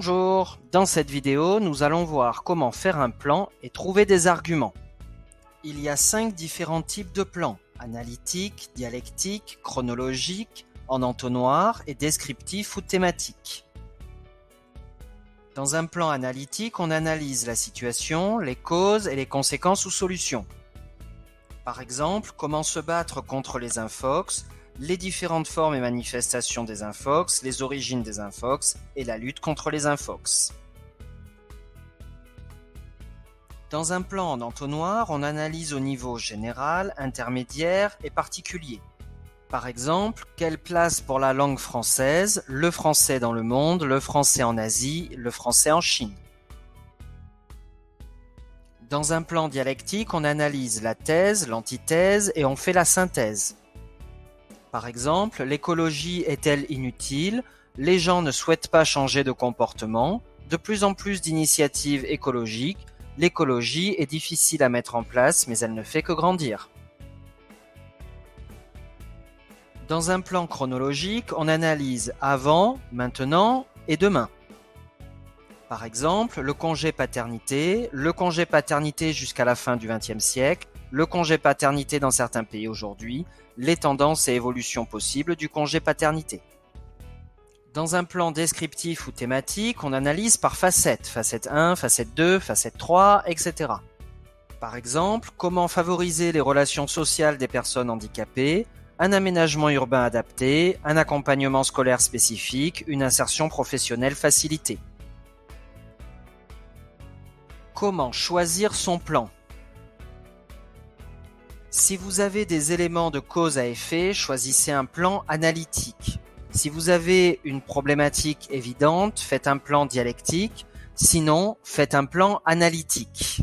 Bonjour, dans cette vidéo, nous allons voir comment faire un plan et trouver des arguments. Il y a 5 différents types de plans: analytique, dialectique, chronologique, en entonnoir et descriptif ou thématique. Dans un plan analytique, on analyse la situation, les causes et les conséquences ou solutions. Par exemple, comment se battre contre les infox, les différentes formes et manifestations des infox, les origines des infox et la lutte contre les infox. Dans un plan en entonnoir, on analyse au niveau général, intermédiaire et particulier. Par exemple, quelle place pour la langue française, le français dans le monde, le français en Asie, le français en Chine. Dans un plan dialectique, on analyse la thèse, l'antithèse et on fait la synthèse. Par exemple, l'écologie est-elle inutile? Les gens ne souhaitent pas changer de comportement. De plus en plus d'initiatives écologiques. L'écologie est difficile à mettre en place, mais elle ne fait que grandir. Dans un plan chronologique, on analyse avant, maintenant et demain. Par exemple, le congé paternité jusqu'à la fin du XXe siècle, le congé paternité dans certains pays aujourd'hui, les tendances et évolutions possibles du congé paternité. Dans un plan descriptif ou thématique, on analyse par facette, facette 1, facette 2, facette 3, etc. Par exemple, comment favoriser les relations sociales des personnes handicapées, un aménagement urbain adapté, un accompagnement scolaire spécifique, une insertion professionnelle facilitée. Comment choisir son plan? Si vous avez des éléments de cause à effet, choisissez un plan analytique. Si vous avez une problématique évidente, faites un plan dialectique. Sinon, faites un plan analytique.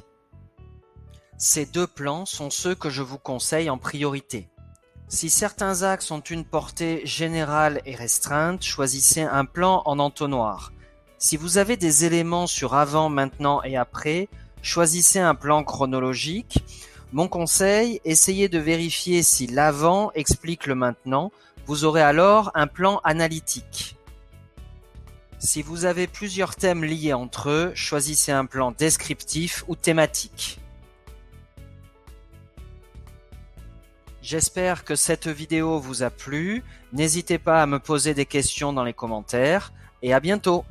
Ces deux plans sont ceux que je vous conseille en priorité. Si certains axes ont une portée générale et restreinte, choisissez un plan en entonnoir. Si vous avez des éléments sur avant, maintenant et après, choisissez un plan chronologique. Mon conseil, essayez de vérifier si l'avant explique le maintenant. Vous aurez alors un plan analytique. Si vous avez plusieurs thèmes liés entre eux, choisissez un plan descriptif ou thématique. J'espère que cette vidéo vous a plu. N'hésitez pas à me poser des questions dans les commentaires et à bientôt.